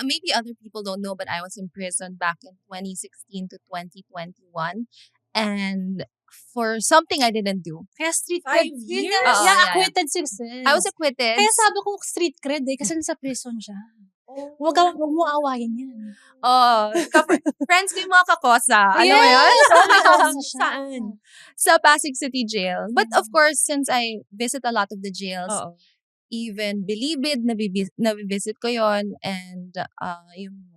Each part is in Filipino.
maybe other people don't know, but I was in prison back in 2016 to 2021. And for something I didn't do. Kaya street 5 cred. years? Oo, Yeah, yeah. acquitted si sis. I was acquitted. Kaya sabi ko street cred kasi nasa prison siya. Huwag mo awayin yan. Oh, friends ko yung mga kakosa. Alam mo Yes! yun? Oh my God, siya. Saan? Sa Pasig City Jail. But of course, since I visit a lot of the jails, Oo. even Bilibid, nabivisit ko yon. And yung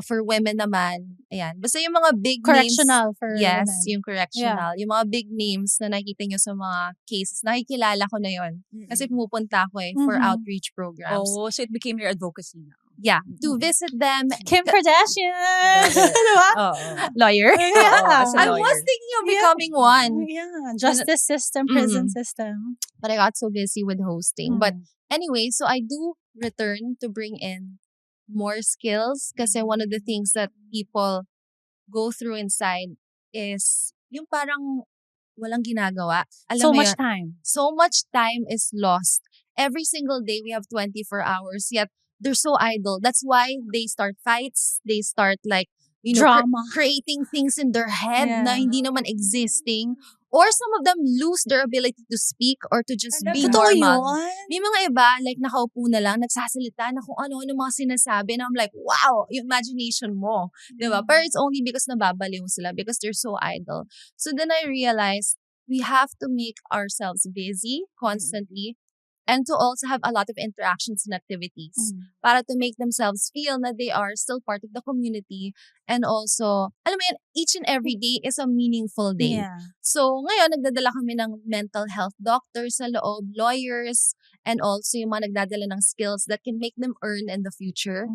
for women naman, ayan. Basta yung mga big Correctional names. for Yes, women. yung correctional. Yung mga big names na nakikita nyo sa mga cases, nakikilala ko na yon. Kasi pumupunta ako for Mhm. outreach programs. Oh, so it became your advocacy now. Yeah, to visit them. Kim Kardashian! Diba? Oo. Lawyer. Yeah. as a I lawyer. was thinking of becoming one. Yeah, justice system, prison Mhm. system. But I got so busy with hosting. But Mm. anyway, so I do return to bring in more skills kasi one of the things that people go through inside is yung parang walang ginagawa. Alam So mo much yun? time. So much time is lost. Every single day we have 24 hours, yet they're so idle. That's why they start fights. They start like, Drama. creating things in their head na Yeah. hindi naman existing. Or some of them lose their ability to speak or to just be Totoo normal. yun? May mga iba, like nakaupo na lang, nagsasalita na kung ano-ano mga sinasabi. And I'm like, wow, yung imagination mo. Diba? Pero it's only because nababaliw sila because they're so idle. So then I realized we have to make ourselves busy constantly and to also have a lot of interactions and activities para to make themselves feel that they are still part of the community. And also, alam mo yan, each and every day is a meaningful day. Yeah. So, ngayon, nagdadala kami ng mental health doctors sa loob, lawyers, and also yung mga nagdadala ng skills that can make them earn in the future.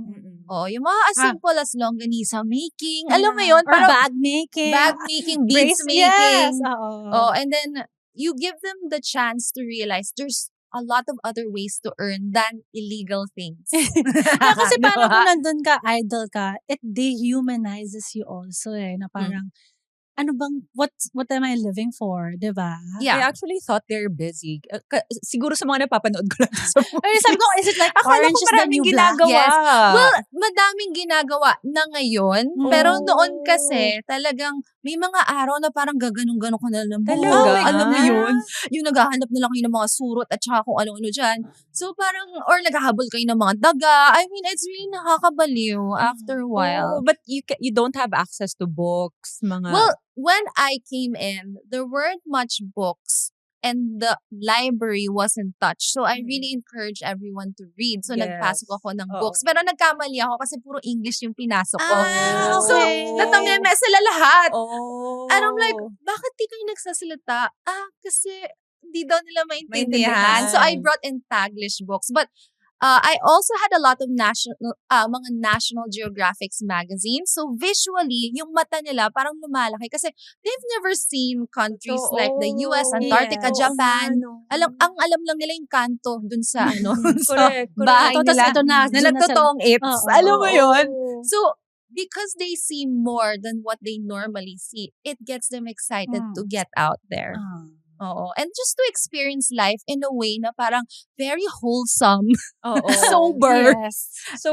Oh, yung mga as simple as longganisa making. Alam mo yun? Or Parang bag making. bag making, beads Brace- making. Yes. Oo. Oh, and then you give them the chance to realize there's a lot of other ways to earn than illegal things. Kasi paano Diba? kung nandun ka, idle ka, it dehumanizes you also na parang, ano bang, what am I living for? Diba? I Yeah. actually thought they're busy. Siguro sa mga napapanood ko lang sa Ay, sabi ko, is it like Akala orange ko is the maraming new black? ginagawa. Yes. Well, madaming ginagawa na ngayon. Pero noon kasi, talagang may mga araw na parang gaganong-ganon ko na lang. Talaga? Oh, Oh my alam mo God. yun? Yung naghahanap na lang kayo ng mga surot at saka kung ano-ano dyan. So parang, or naghahabol kayo ng mga daga. I mean, it's really nakakabaliw after a while. Oh, but you don't have access to books, mga... Well, when I came in, there weren't much books and the library wasn't touched. So I really encourage everyone to read. So Yes. nagpasok ako ng Oo. books. Pero nagkamali ako kasi puro English yung pinasok ko. Ah, So, okay. natameme sila lahat. Oh. And I'm like, bakit di kayo nagsasalita? Kasi di daw nila maintindihan. Maintindihan. So I brought in Taglish books. But I also had a lot of mga National Geographics magazines. So visually, yung mata nila parang lumalaki kasi they've never seen countries like the US, Antarctica, Yes. Japan. Ang alam lang nila yung kanto dun sa sa Correct. bahay Ito, tas nila. ito na, Na dun na nagtotoong ips. Oo. Alam mo yun? Oo. So, because they see more than what they normally see, it gets them excited to get out there. Oo. And just to experience life in a way na parang very wholesome. Oo. Sober. Yes. So,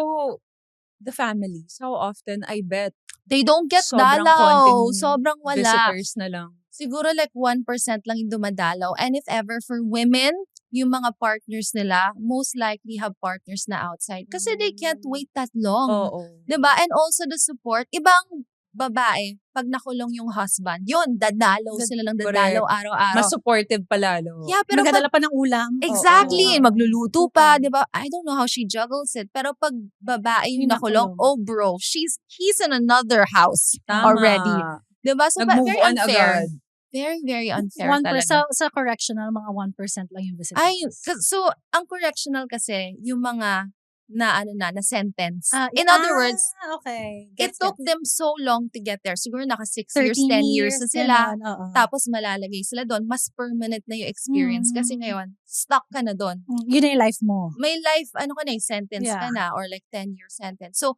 the families, how often, I bet, They don't get sobrang dalaw. konting Sobrang wala. visitors na lang. Siguro like 1% lang yung dumadalaw. And if ever for women, yung mga partners nila, most likely have partners na outside. Kasi they can't wait that long. Oo. Diba? And also the support. Ibang babae, pag nakulong yung husband, yun, dadalaw sila ng dadalaw Correct. araw-araw. Mas supportive palalo. Yeah, pero Magdadala pa ng ulam. exactly. Oo. Magluluto pa, di ba? I don't know how she juggles it. Pero pag babae yung Yung nakulong, nakulong. oh bro, he's in another house Tama. already. Di ba? So, Nag-move very on unfair. agad. Very, very unfair 1% talaga. sa correctional, mga 1% lang yung visitors. Ay, so, ang correctional kasi, yung mga na sentence. Ah, In other words, okay. it Gets, took gets. them so long to get there. Siguro naka 6 years, 13 10 years na sila. ganon, oo. Tapos malalagay sila doon. Mas permanent na yung experience. Kasi ngayon, stuck ka na doon. Yun na yung life mo. May life, sentence Yeah. ka na or like 10-year sentence. So,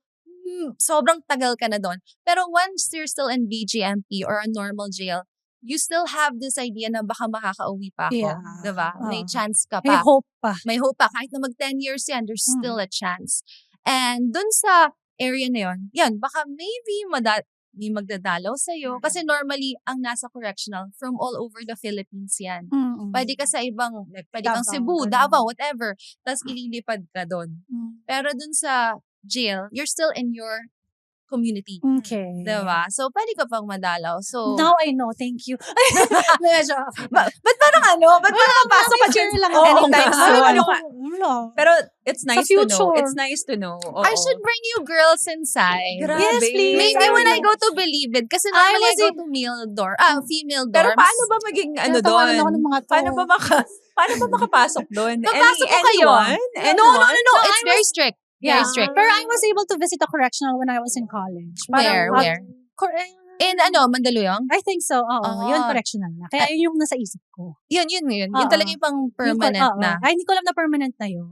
sobrang tagal ka na doon. Pero once you're still in BGMP or a normal jail, you still have this idea na baka makakauwi pa ako. Yeah. Diba? May Oo. chance ka May pa. hope pa. May hope pa. Kahit na mag 10 years yan, there's still a chance. And dun sa area na yun, yan, baka maybe may magdadalaw sa'yo. Kasi normally, ang nasa correctional, from all over the Philippines yan. Pwede ka sa ibang, like, pwede kang Davao, Cebu, ganun. Davao, whatever. Tapos ililipad ka doon. Pero dun sa jail, you're still in your community. Okay. Diba? So, pwede ka pang madalaw. So, Now I know, thank you. Medyo. ba't parang ba't parang pasok ka dyan lang Oo, anytime nga. soon? Wala. Pero it's Sa nice to know. future. It's nice to know. Oo. I should bring you girls inside. Grabe. Yes, please. Maybe when I go to Believe It, kasi normally I go to female dorms. Pero paano ba maging ano Tinatawanan doon? ako ng mga to. Paano ba makapasok doon? Papasok ko kayo. Anyone? No, I it's very strict. Very Yeah. strict. Pero I was able to visit a correctional when I was in college. Where? In Mandaluyong? I think so. Oo. Ah. Yun, correctional na. Kaya yun yung nasa isip ko. Yun. Yun Oo. talaga yung pang permanent Oo. na. Ay, hindi ko alam na permanent na yun.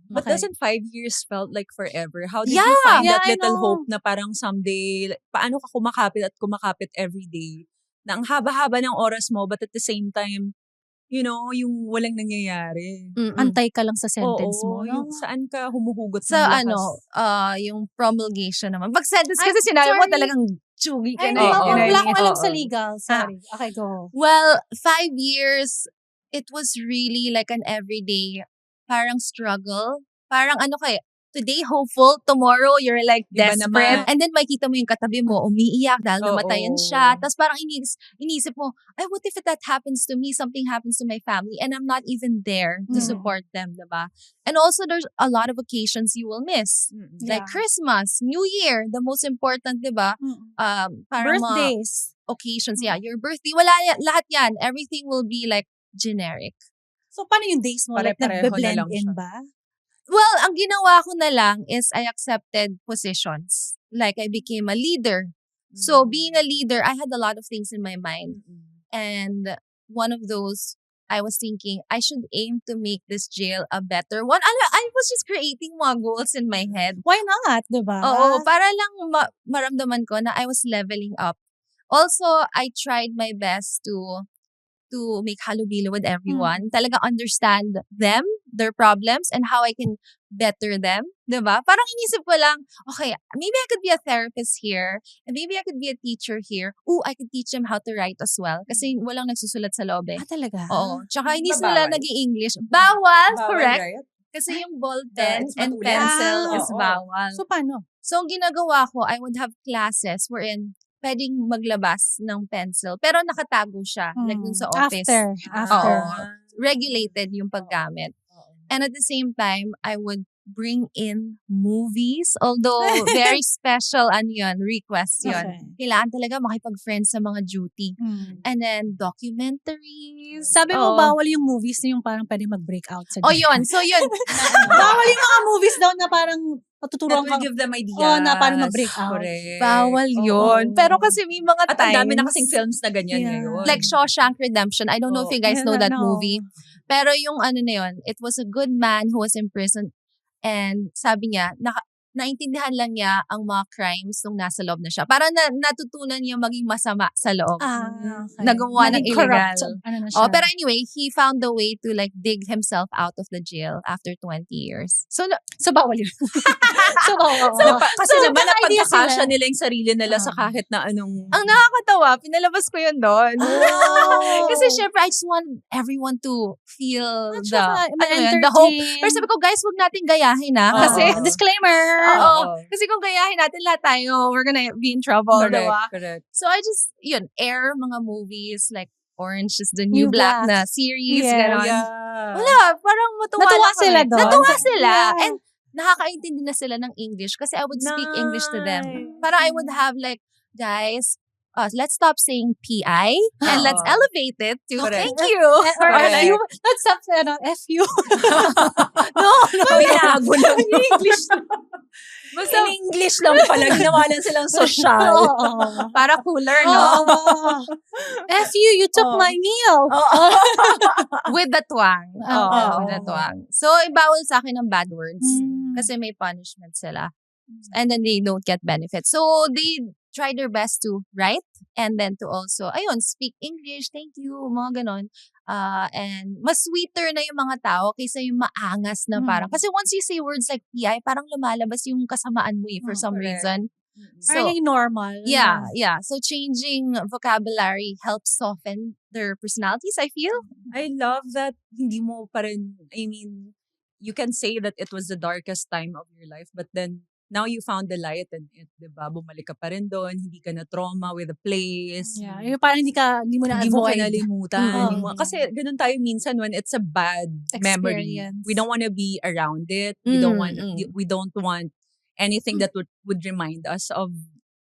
But Okay. doesn't 5 years felt like forever? How did Yeah. you find that Yeah, I little know. hope na parang someday, paano ka kumakapit every day? Na ang haba-haba ng oras mo, but at the same time, yung walang nangyayari. Antay ka lang sa sentence mo. No? Yung saan ka humuhugot ng Sa lakas. yung promulgation naman. Pag sentence Ay, kasi sinabi mo sorry. talagang chugi ka Ay, na. no, Oo, Yun na wala yun. akong alam sa Oo. legal. Sorry. Okay, go. Well, 5 years, it was really like an everyday parang struggle. Parang today hopeful, tomorrow you're like Iba desperate. naman. And then makita mo yung katabi mo, umiiyak dahil Oo. namatayan siya. Tapos parang inisip mo, what if that happens to me? Something happens to my family and I'm not even there to support them, diba? And also there's a lot of occasions you will miss. Like Yeah. Christmas, New Year, the most important, diba? Parang mga Birthdays. occasions, your birthday, lahat yan. Everything will be like generic. So, paano yung days mo? Like, Pare-pareho na nagbe-blend lang in siya. ba? Well, ang ginawa ko na lang is I accepted positions. Like, I became a leader. So, being a leader, I had a lot of things in my mind. And one of those, I was thinking, I should aim to make this jail a better one. I was just creating mga goals in my head. Why not? Diba? Oo, para lang maramdaman ko na I was leveling up. Also, I tried my best to make halubilo with everyone. Talaga understand them, their problems, and how I can better them. Diba? Parang inisip ko lang, okay, maybe I could be a therapist here, and maybe I could be a teacher here. I could teach them how to write as well. Kasi walang nagsusulat sa loob eh. Talaga? Oo. Tsaka hindi Bawal. sila nag-i-English. Bawal, correct. Right? Kasi yung ball pen It's and matulis. pencil Ah, is oo. bawal. So, paano? So, ang ginagawa ko, I would have classes wherein pwedeng maglabas ng pencil. Pero nakatago siya. Like dun sa office. After. Oo. Regulated yung paggamit. And at the same time, I would bring in movies. Although, very special, request yun. Okay. Kailangan talaga makipag-friends sa mga duty. And then, documentaries. Sabi mo, Oo. bawal yung movies na yung parang pwede mag-break out sa Yun. So, yun. Bawal yung mga movies daw na parang That patuturuan will ka. give them ideas. Na paano mag-break out. Correct. Bawal yun. Oo. Pero kasi may mga At ang times. dami na kasing films na ganyan Yeah. ngayon. Like Shawshank Redemption. I don't know if you guys know that No. movie. Pero yung na yun, it was a good man who was in prison. And sabi niya, naintindihan lang niya ang mga crimes nung nasa loob na siya. Parang natutunan niya maging masama sa loob. Okay. Nagawa ng Naging corrupt. illegal. Ano na siya? Pero anyway, he found a way to like dig himself out of the jail after 20 years. So, So, bawal yun. So, oo. Kasi naman, naka-idea napagkakasya sila. nila yung sarili nila sa kahit na anong... ang nakakatawa, pinalabas ko yun doon. Oh. Kasi syempre, I just want everyone to feel At the, saka, the hope. ma-entertain. Pero sabi ko, guys, wag natin gayahin Oo. Kasi, Disclaimer. Oo. Kasi kung gayahin natin lahat tayo, we're gonna be in trouble, diba? Correct. So I just, air mga movies like Orange is the New New Black Black. na series, Yes. ganon. Yeah. Wala, parang matuwa Natuwa lang kami. sila doon. Natuwa sila. Yeah. And nakakaintindi na sila ng English kasi I would speak English to them. Nice. Parang I would have like, guys, let's stop saying PI and let's Oo. elevate it to Correct. thank you. Or Correct. FU. Let's stop FU. No, Binago lang. English. Basta in English lang pala. Ginawa lang silang social. Oo. para cooler, no? Oo. FU, you took Oo. my meal. With the twang. Oo, Oo. with the twang. So, ibawal sa akin ng bad words. Kasi may punishment sila. And then they don't get benefits. So, they try their best to write and then to also, speak English, thank you, mga ganon. And mas sweeter na yung mga tao kaysa yung maangas na parang. Kasi once you say words like PI, parang lumalabas yung kasamaan mo for some correct. reason. Parang yung normal. Yeah. So changing vocabulary helps soften their personalities, I feel. I love that hindi mo pa rin, I mean, you can say that it was the darkest time of your life, but then now you found the light in it, diba? Bumalik ka pa rin doon, hindi ka na trauma with the place. Yeah. Yung parang hindi mo Hindi mo na-avoid. kinalimutan. Hindi mo- Kasi ganun tayo minsan when it's a bad memory. Experience. We don't want to be around it. We don't want anything that would remind us of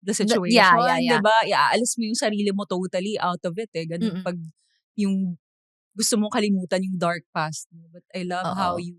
the situation. yeah. Diba? Alis mo yung sarili mo totally out of it. Ganun pag yung gusto mong kalimutan yung dark past mo. But I love how you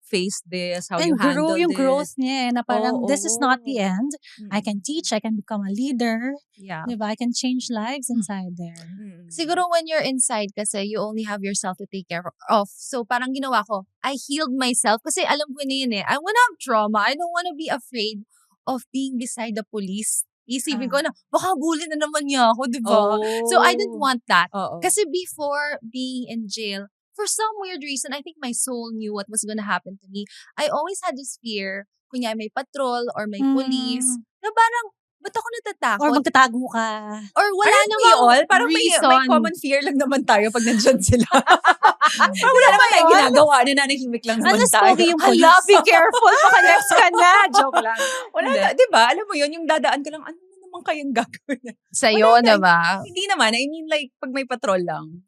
face this, how you And handle yung this. growth niya na parang this is not the end. Mm. I can teach, I can become a leader. Yeah. Diba? I can change lives inside there. Siguro when you're inside kasi, you only have yourself to take care of. So parang ginawa ko, I healed myself kasi alam ko na yun I wanna have trauma. I don't wanna be afraid of being beside the police. Isipin ko na, baka bully na naman niya ako, di ba? So I didn't want that. Kasi before being in jail, for some weird reason, I think my soul knew what was gonna happen to me. I always had this fear, kunya may patrol or may police, na parang, ba't ako natatakot? Or magtatago ka. Or wala Aren't we namang all? Parang reason. may common fear lang naman tayo pag nandyan sila. Parang wala naman tayong ginagawa. Nananahimik lang naman Ano tayo. pogi yung police? Hala, be careful. Baka next ka na. Joke lang. Wala na, di ba? Alam mo yun, yung dadaan ka lang, ano naman kayang gagawin? Sa'yo, Wala na. diba? Hindi naman. I mean, like, pag may patrol lang,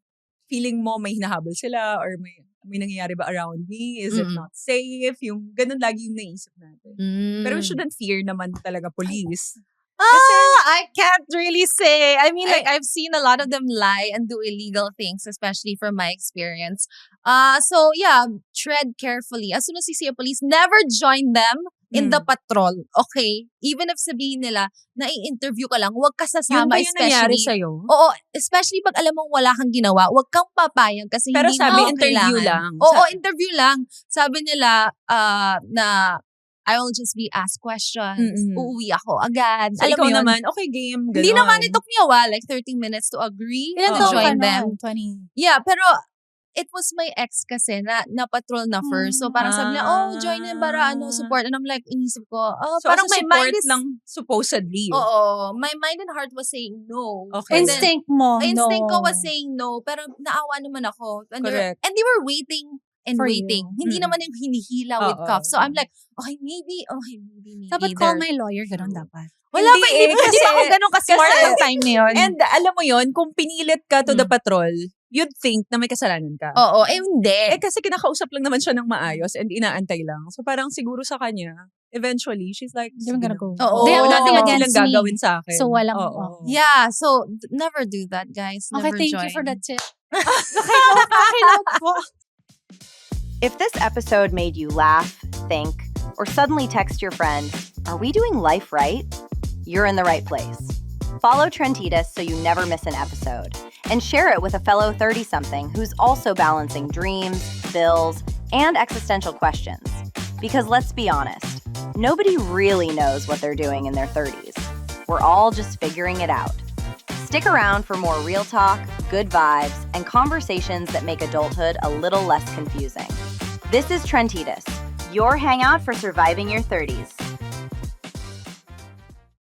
feeling mo may hinahabol sila or may nangyayari ba around me? Is it not safe? Yung ganun lagi yung naisip natin. Pero we shouldn't fear naman talaga police. I can't really say. I mean, like, I've seen a lot of them lie and do illegal things, especially from my experience. So, yeah, tread carefully. As soon as you see a police, never join them in the patrol. Okay? Even if sabihin nila, na-i-interview ka lang, huwag ka Yun sasama, ba yung nangyari especially. sa'yo? Oo, especially pag alam mong wala kang ginawa, huwag kang papayag kasi Pero hindi sabi, mo interview kailangan. lang. Oo, interview lang. Sabi nila na I will just be asked questions. Uuwi ako agad. So, Alam ikaw mo yun? naman, okay, game, Hindi ganon. naman, it took me a while, like 30 minutes to agree Ilan to taon ka join them. noon? 20. Yeah, pero it was my ex kasi na patrol na first. So parang sabi niya, join in para support. And I'm like, inisip ko, So, parang as a my support mind is, lang, supposedly. oo, my mind and heart was saying no. Okay. And then, Instinct mo, instinct no. ko was saying no, pero naawa naman ako. And Correct. they were waiting and For waiting. you. Hindi naman yung hinihila with Oo. cuffs. So I'm like, okay, maybe me Dapat either. call my lawyer, ganun dapat. Wala Hindi pa, eh, hindi pa ako ganun ka-smart kasi- ng time na yun. And alam mo yon, kung pinilit ka to the patrol, you'd think na may kasalanan ka. Oo, hindi. Kasi kinakausap lang naman siya ng maayos and inaantay lang. So parang siguro sa kanya, eventually, she's like, Hindi mo sige gonna na. go. Oo. They have Wala nothing naman against silang me. gagawin sa akin. So, walang- Oo. Yeah, so never do that, guys. Okay, Never thank join. you for that tip. Okay, note po. If this episode made you laugh, think, or suddenly text your friend, "Are we doing life right?" You're in the right place. Follow Trentitas so you never miss an episode. And share it with a fellow 30-something who's also balancing dreams, bills, and existential questions. Because let's be honest, nobody really knows what they're doing in their 30s. We're all just figuring it out. Stick around for more real talk, good vibes, and conversations that make adulthood a little less confusing. This is Trentitas, your hangout for surviving your 30s.